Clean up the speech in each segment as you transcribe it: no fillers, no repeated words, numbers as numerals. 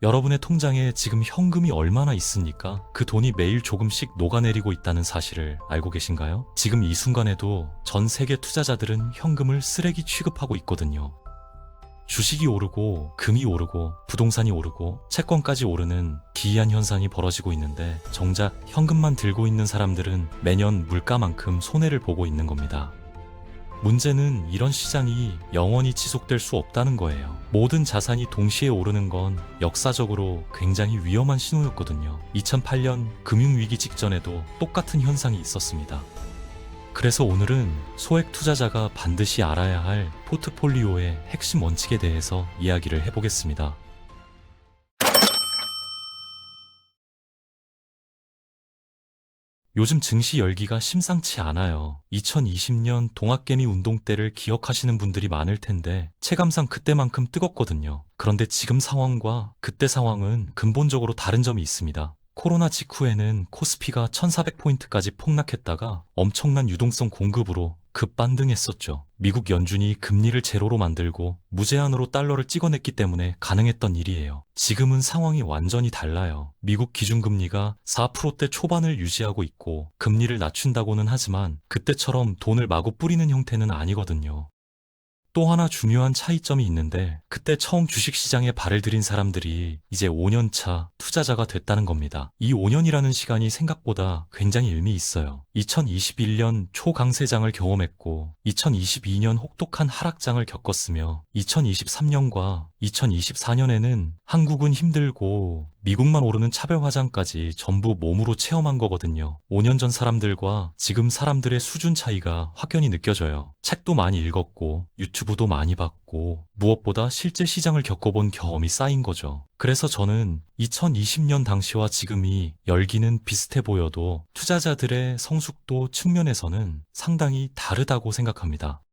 여러분의 통장에 지금 현금이 얼마나 있습니까? 그 돈이 매일 조금씩 녹아내리고 있다는 사실을 알고 계신가요? 지금 이 순간에도 전 세계 투자자들은 현금을 쓰레기 취급하고 있거든요. 주식이 오르고 금이 오르고 부동산이 오르고 채권까지 오르는 기이한 현상이 벌어지고 있는데 정작 현금만 들고 있는 사람들은 매년 물가만큼 손해를 보고 있는 겁니다. 문제는 이런 시장이 영원히 지속될 수 없다는 거예요. 모든 자산이 동시에 오르는 건 역사적으로 굉장히 위험한 신호였거든요. 2008년 금융위기 직전에도 똑같은 현상이 있었습니다. 그래서 오늘은 소액 투자자가 반드시 알아야 할 포트폴리오의 핵심 원칙에 대해서 이야기를 해보겠습니다. 요즘 증시 열기가 심상치 않아요. 2020년 동학개미 운동 때를 기억하시는 분들이 많을 텐데 체감상 그때만큼 뜨겁거든요. 그런데 지금 상황과 그때 상황은 근본적으로 다른 점이 있습니다. 코로나 직후에는 코스피가 1400포인트까지 폭락했다가 엄청난 유동성 공급으로 급반등했었죠. 미국 연준이 금리를 제로로 만들고 무제한으로 달러를 찍어냈기 때문에 가능했던 일이에요. 지금은 상황이 완전히 달라요. 미국 기준금리가 4%대 초반을 유지하고 있고 금리를 낮춘다고는 하지만 그때처럼 돈을 마구 뿌리는 형태는 아니거든요. 또 하나 중요한 차이점이 있는데 그때 처음 주식시장에 발을 들인 사람들이 이제 5년차 투자자가 됐다는 겁니다. 이 5년이라는 시간이 생각보다 굉장히 의미 있어요. 2021년 초강세장을 경험했고 2022년 혹독한 하락장을 겪었으며 2023년과 2024년에는 한국은 힘들고 미국만 오르는 차별화장까지 전부 몸으로 체험한 거거든요. 5년 전 사람들과 지금 사람들의 수준 차이가 확연히 느껴져요. 책도 많이 읽었고 유튜브도 많이 봤고 무엇보다 실제 시장을 겪어본 경험이 쌓인 거죠. 그래서 저는 2020년 당시와 지금이 열기는 비슷해 보여도 투자자들의 성숙도 측면에서는 상당히 다르다고 생각합니다.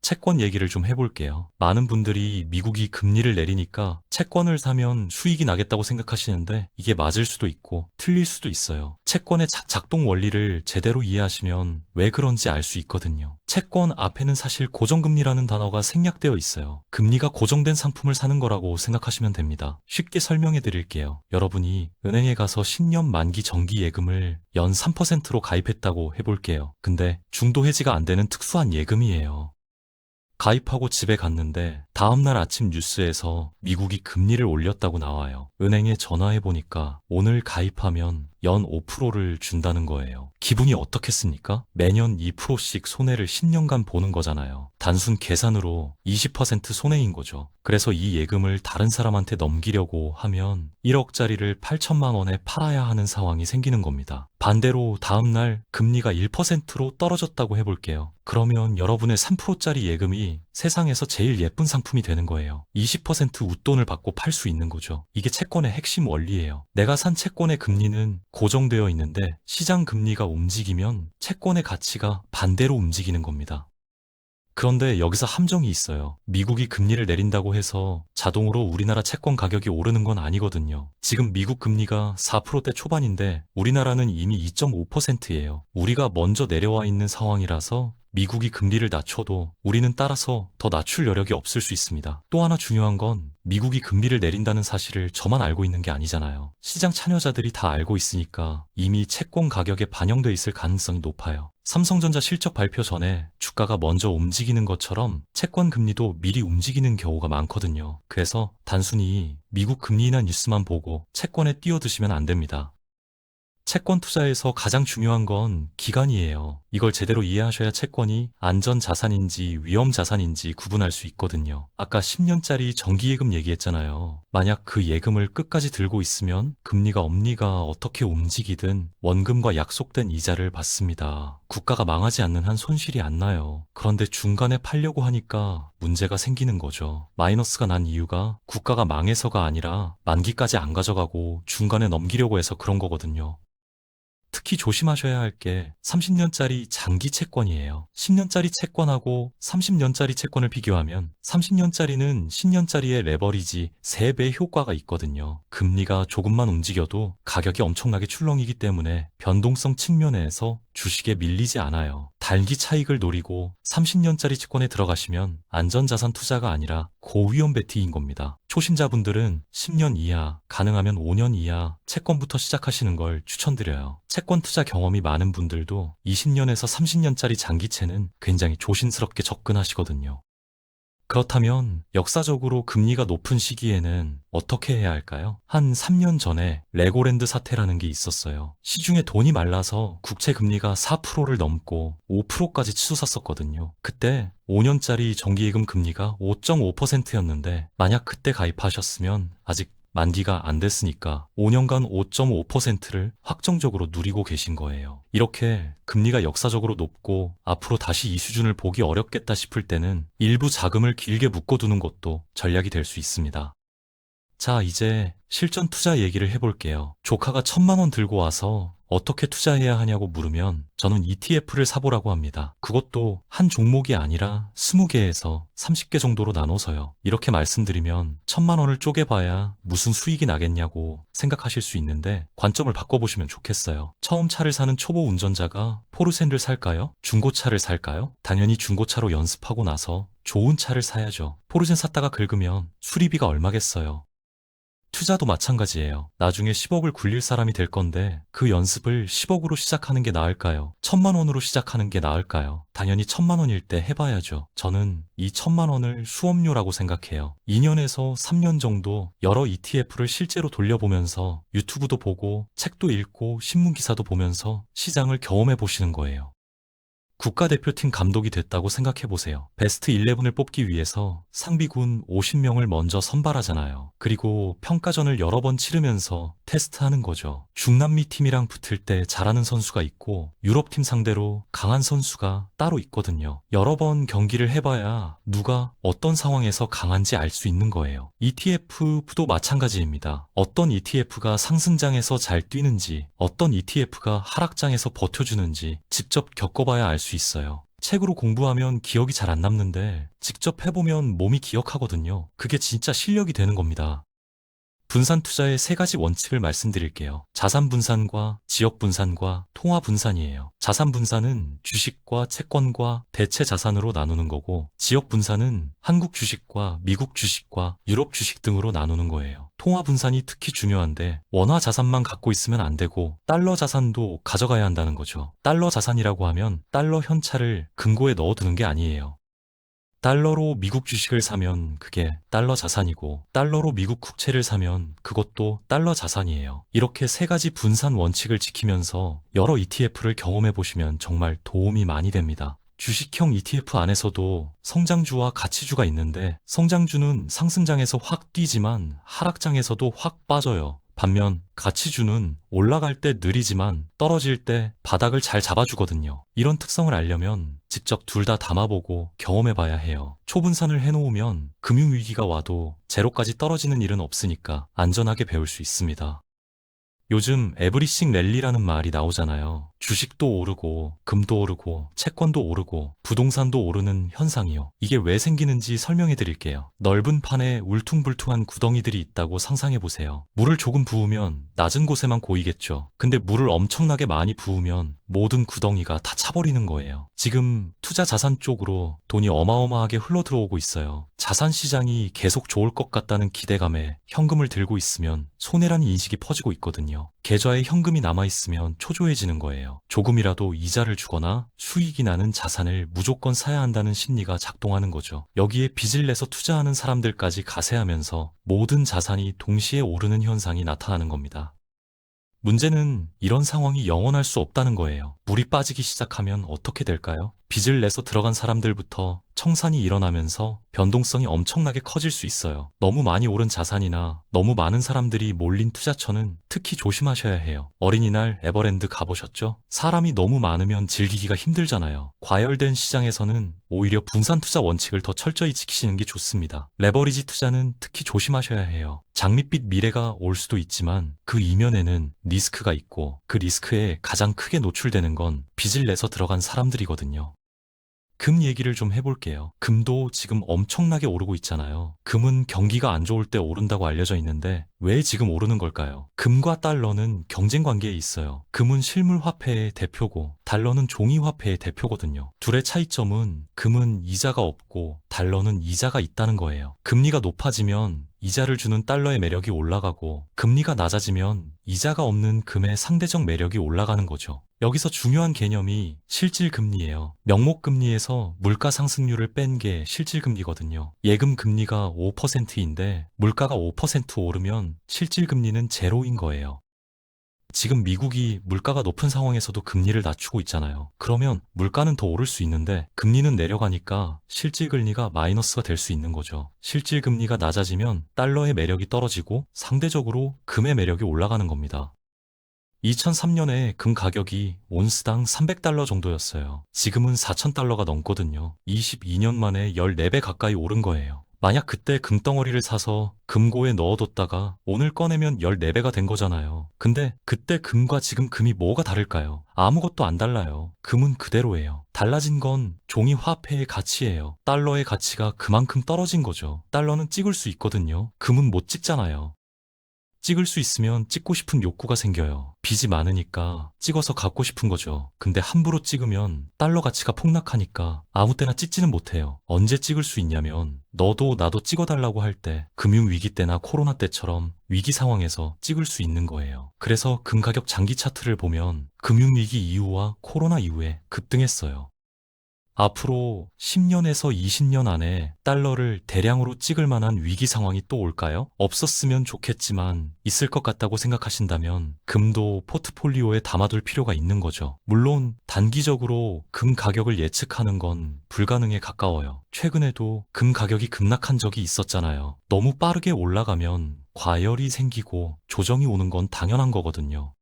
채권 얘기를 좀 해볼게요. 많은 분들이 미국이 금리를 내리니까 채권을 사면 수익이 나겠다고 생각하시는데 이게 맞을 수도 있고 틀릴 수도 있어요. 채권의 작동 원리를 제대로 이해하시면 왜 그런지 알 수 있거든요. 채권 앞에는 사실 고정금리라는 단어가 생략되어 있어요. 금리가 고정된 상품을 사는 거라고 생각하시면 됩니다. 쉽게 설명해 드릴게요. 여러분이 은행에 가서 10년 만기 정기 예금을 연 3%로 가입했다고 해볼게요. 근데 중도 해지가 안 되는 특수한 예금이에요. 가입하고 집에 갔는데 다음날 아침 뉴스에서 미국이 금리를 올렸다고 나와요. 은행에 전화해보니까 오늘 가입하면 연 5%를 준다는 거예요. 기분이 어떻겠습니까? 매년 2%씩 손해를 10년간 보는 거잖아요. 단순 계산으로 20% 손해인 거죠. 그래서 이 예금을 다른 사람한테 넘기려고 하면 1억짜리를 8천만 원에 팔아야 하는 상황이 생기는 겁니다. 반대로 다음날 금리가 1%로 떨어졌다고 해볼게요. 그러면 여러분의 3%짜리 예금이 세상에서 제일 예쁜 상품이 되는 거예요. 20% 웃돈을 받고 팔 수 있는 거죠. 이게 채권의 핵심 원리예요. 내가 산 채권의 금리는 고정되어 있는데 시장 금리가 움직이면 채권의 가치가 반대로 움직이는 겁니다. 그런데 여기서 함정이 있어요. 미국이 금리를 내린다고 해서 자동으로 우리나라 채권 가격이 오르는 건 아니거든요. 지금 미국 금리가 4%대 초반인데 우리나라는 이미 2.5%예요. 우리가 먼저 내려와 있는 상황이라서 미국이 금리를 낮춰도 우리는 따라서 더 낮출 여력이 없을 수 있습니다. 또 하나 중요한 건 미국이 금리를 내린다는 사실을 저만 알고 있는 게 아니잖아요. 시장 참여자들이 다 알고 있으니까 이미 채권 가격에 반영돼 있을 가능성이 높아요. 삼성전자 실적 발표 전에 주가가 먼저 움직이는 것처럼 채권 금리도 미리 움직이는 경우가 많거든요. 그래서 단순히 미국 금리 인하 뉴스만 보고 채권에 뛰어드시면 안 됩니다. 채권 투자에서 가장 중요한 건 기간이에요. 이걸 제대로 이해하셔야 채권이 안전자산인지 위험자산인지 구분할 수 있거든요. 아까 10년짜리 정기예금 얘기했잖아요. 만약 그 예금을 끝까지 들고 있으면 금리가 엄리가 어떻게 움직이든 원금과 약속된 이자를 받습니다. 국가가 망하지 않는 한 손실이 안 나요. 그런데 중간에 팔려고 하니까 문제가 생기는 거죠. 마이너스가 난 이유가 국가가 망해서가 아니라 만기까지 안 가져가고 중간에 넘기려고 해서 그런 거거든요. 특히 조심하셔야 할 게 30년짜리 장기 채권이에요. 10년짜리 채권하고 30년짜리 채권을 비교하면 30년짜리는 10년짜리의 레버리지 3배 효과가 있거든요. 금리가 조금만 움직여도 가격이 엄청나게 출렁이기 때문에 변동성 측면에서 주식에 밀리지 않아요. 단기 차익을 노리고 30년짜리 채권에 들어가시면 안전자산 투자가 아니라 고위험 베팅인 겁니다. 초심자분들은 10년 이하, 가능하면 5년 이하 채권부터 시작하시는 걸 추천드려요. 채권 투자 경험이 많은 분들도 20년에서 30년짜리 장기채는 굉장히 조심스럽게 접근하시거든요. 그렇다면 역사적으로 금리가 높은 시기에는 어떻게 해야 할까요? 한 3년 전에 레고랜드 사태라는 게 있었어요. 시중에 돈이 말라서 국채 금리가 4%를 넘고 5%까지 치솟았었거든요. 그때 5년짜리 정기예금 금리가 5.5%였는데 만약 그때 가입하셨으면 아직 만기가 안 됐으니까 5년간 5.5%를 확정적으로 누리고 계신 거예요. 이렇게 금리가 역사적으로 높고 앞으로 다시 이 수준을 보기 어렵겠다 싶을 때는 일부 자금을 길게 묶어두는 것도 전략이 될 수 있습니다. 자, 이제 실전 투자 얘기를 해볼게요. 조카가 1,000만 원 들고 와서 어떻게 투자해야 하냐고 물으면 저는 ETF를 사보라고 합니다. 그것도 한 종목이 아니라 20개에서 30개 정도로 나눠서요. 이렇게 말씀드리면 1,000만 원을 쪼개봐야 무슨 수익이 나겠냐고 생각하실 수 있는데 관점을 바꿔보시면 좋겠어요. 처음 차를 사는 초보 운전자가 포르쉐를 살까요? 중고차를 살까요? 당연히 중고차로 연습하고 나서 좋은 차를 사야죠. 포르쉐 샀다가 긁으면 수리비가 얼마겠어요. 투자도 마찬가지예요. 나중에 10억을 굴릴 사람이 될 건데 그 연습을 10억으로 시작하는 게 나을까요? 1,000만 원으로 시작하는 게 나을까요? 당연히 1,000만 원일 때 해봐야죠. 저는 이 1,000만 원을 수업료라고 생각해요. 2년에서 3년 정도 여러 ETF를 실제로 돌려보면서 유튜브도 보고 책도 읽고 신문 기사도 보면서 시장을 경험해 보시는 거예요. 국가대표팀 감독이 됐다고 생각해보세요. 베스트 11을 뽑기 위해서 상비군 50명을 먼저 선발하잖아요. 그리고 평가전을 여러 번 치르면서 테스트하는 거죠. 중남미 팀이랑 붙을 때 잘하는 선수가 있고 유럽팀 상대로 강한 선수가 따로 있거든요. 여러 번 경기를 해봐야 누가 어떤 상황에서 강한지 알 수 있는 거예요. ETF도 마찬가지입니다. 어떤 ETF가 상승장에서 잘 뛰는지, 어떤 ETF가 하락장에서 버텨주는지 직접 겪어봐야 알 수 있어요. 책으로 공부하면 기억이 잘 안 남는데 직접 해보면 몸이 기억하거든요. 그게 진짜 실력이 되는 겁니다. 분산 투자의 세 가지 원칙을 말씀드릴게요. 자산 분산과 지역 분산과 통화 분산이에요. 자산 분산은 주식과 채권과 대체 자산으로 나누는 거고, 지역 분산은 한국 주식과 미국 주식과 유럽 주식 등으로 나누는 거예요. 통화 분산이 특히 중요한데 원화 자산만 갖고 있으면 안 되고 달러 자산도 가져가야 한다는 거죠. 달러 자산이라고 하면 달러 현찰을 금고에 넣어두는 게 아니에요. 달러로 미국 주식을 사면 그게 달러 자산이고 달러로 미국 국채를 사면 그것도 달러 자산이에요. 이렇게 세 가지 분산 원칙을 지키면서 여러 ETF를 경험해 보시면 정말 도움이 많이 됩니다. 주식형 ETF 안에서도 성장주와 가치주가 있는데 성장주는 상승장에서 확 뛰지만 하락장에서도 확 빠져요. 반면 가치주는 올라갈 때 느리지만 떨어질 때 바닥을 잘 잡아주거든요. 이런 특성을 알려면 직접 둘 다 담아보고 경험해봐야 해요. 초분산을 해놓으면 금융위기가 와도 제로까지 떨어지는 일은 없으니까 안전하게 배울 수 있습니다. 요즘 에브리싱 랠리라는 말이 나오잖아요. 주식도 오르고 금도 오르고 채권도 오르고 부동산도 오르는 현상이요. 이게 왜 생기는지 설명해 드릴게요. 넓은 판에 울퉁불퉁한 구덩이들이 있다고 상상해 보세요. 물을 조금 부으면 낮은 곳에만 고이겠죠. 근데 물을 엄청나게 많이 부으면 모든 구덩이가 다 차버리는 거예요. 지금 투자 자산 쪽으로 돈이 어마어마하게 흘러 들어오고 있어요. 자산 시장이 계속 좋을 것 같다는 기대감에 현금을 들고 있으면 손해라는 인식이 퍼지고 있거든요. 계좌에 현금이 남아있으면 초조해지는 거예요. 조금이라도 이자를 주거나 수익이 나는 자산을 무조건 사야 한다는 심리가 작동하는 거죠. 여기에 빚을 내서 투자하는 사람들까지 가세하면서 모든 자산이 동시에 오르는 현상이 나타나는 겁니다. 문제는 이런 상황이 영원할 수 없다는 거예요. 물이 빠지기 시작하면 어떻게 될까요? 빚을 내서 들어간 사람들부터 청산이 일어나면서 변동성이 엄청나게 커질 수 있어요. 너무 많이 오른 자산이나 너무 많은 사람들이 몰린 투자처는 특히 조심하셔야 해요. 어린이날 에버랜드 가보셨죠? 사람이 너무 많으면 즐기기가 힘들잖아요. 과열된 시장에서는 오히려 분산 투자 원칙을 더 철저히 지키시는 게 좋습니다. 레버리지 투자는 특히 조심하셔야 해요. 장밋빛 미래가 올 수도 있지만 그 이면에는 리스크가 있고 그 리스크에 가장 크게 노출되는 건 빚을 내서 들어간 사람들이거든요. 금 얘기를 좀 해볼게요. 금도 지금 엄청나게 오르고 있잖아요. 금은 경기가 안 좋을 때 오른다고 알려져 있는데 왜 지금 오르는 걸까요? 금과 달러는 경쟁 관계에 있어요. 금은 실물 화폐의 대표고 달러는 종이 화폐의 대표거든요. 둘의 차이점은 금은 이자가 없고 달러는 이자가 있다는 거예요. 금리가 높아지면 이자를 주는 달러의 매력이 올라가고 금리가 낮아지면 이자가 없는 금의 상대적 매력이 올라가는 거죠. 여기서 중요한 개념이 실질금리예요. 명목금리에서 물가 상승률을 뺀 게 실질금리거든요. 예금 금리가 5%인데 물가가 5% 오르면 실질금리는 제로인 거예요. 지금 미국이 물가가 높은 상황에서도 금리를 낮추고 있잖아요. 그러면 물가는 더 오를 수 있는데 금리는 내려가니까 실질금리가 마이너스가 될 수 있는 거죠. 실질금리가 낮아지면 달러의 매력이 떨어지고 상대적으로 금의 매력이 올라가는 겁니다. 2003년에 금 가격이 온스당 300달러 정도였어요. 지금은 4,000달러가 넘거든요. 22년 만에 14배 가까이 오른 거예요. 만약 그때 금덩어리를 사서 금고에 넣어뒀다가 오늘 꺼내면 14배가 된 거잖아요. 근데 그때 금과 지금 금이 뭐가 다를까요? 아무것도 안 달라요. 금은 그대로예요. 달라진 건 종이 화폐의 가치예요. 달러의 가치가 그만큼 떨어진 거죠. 달러는 찍을 수 있거든요. 금은 못 찍잖아요. 찍을 수 있으면 찍고 싶은 욕구가 생겨요. 빚이 많으니까 찍어서 갚고 싶은 거죠. 근데 함부로 찍으면 달러 가치가 폭락하니까 아무 때나 찍지는 못해요. 언제 찍을 수 있냐면 너도 나도 찍어달라고 할 때 금융위기 때나 코로나 때처럼 위기 상황에서 찍을 수 있는 거예요. 그래서 금 가격 장기 차트를 보면 금융위기 이후와 코로나 이후에 급등했어요. 앞으로 10년에서 20년 안에 달러를 대량으로 찍을 만한 위기 상황이 또 올까요? 없었으면 좋겠지만 있을 것 같다고 생각하신다면 금도 포트폴리오에 담아둘 필요가 있는 거죠. 물론 단기적으로 금 가격을 예측하는 건 불가능에 가까워요. 최근에도 금 가격이 급락한 적이 있었잖아요. 너무 빠르게 올라가면 과열이 생기고 조정이 오는 건 당연한 거거든요.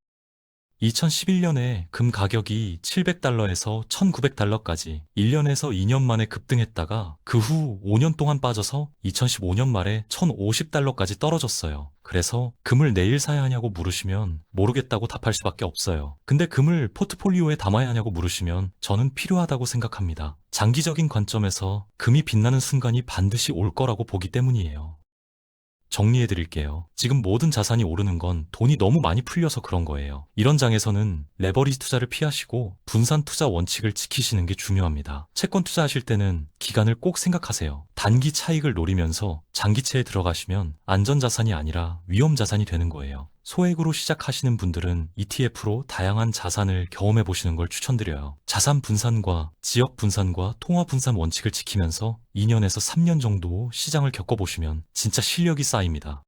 2011년에 금 가격이 700달러에서 1900달러까지 1년에서 2년 만에 급등했다가 그 후 5년 동안 빠져서 2015년 말에 1050달러까지 떨어졌어요. 그래서 금을 내일 사야 하냐고 물으시면 모르겠다고 답할 수밖에 없어요. 근데 금을 포트폴리오에 담아야 하냐고 물으시면 저는 필요하다고 생각합니다. 장기적인 관점에서 금이 빛나는 순간이 반드시 올 거라고 보기 때문이에요. 정리해 드릴게요. 지금 모든 자산이 오르는 건 돈이 너무 많이 풀려서 그런 거예요. 이런 장에서는 레버리지 투자를 피하시고 분산 투자 원칙을 지키시는 게 중요합니다. 채권 투자하실 때는 기간을 꼭 생각하세요. 단기 차익을 노리면서 장기채에 들어가시면 안전자산이 아니라 위험자산이 되는 거예요. 소액으로 시작하시는 분들은 ETF로 다양한 자산을 경험해 보시는 걸 추천드려요. 자산 분산과 지역 분산과 통화 분산 원칙을 지키면서 2년에서 3년 정도 시장을 겪어보시면 진짜 실력이 쌓입니다.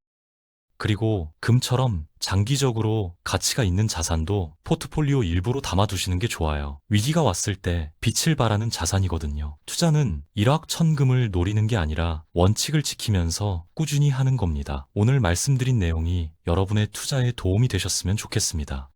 그리고 금처럼 장기적으로 가치가 있는 자산도 포트폴리오 일부로 담아두시는 게 좋아요. 위기가 왔을 때 빛을 발하는 자산이거든요. 투자는 일확천금을 노리는 게 아니라 원칙을 지키면서 꾸준히 하는 겁니다. 오늘 말씀드린 내용이 여러분의 투자에 도움이 되셨으면 좋겠습니다.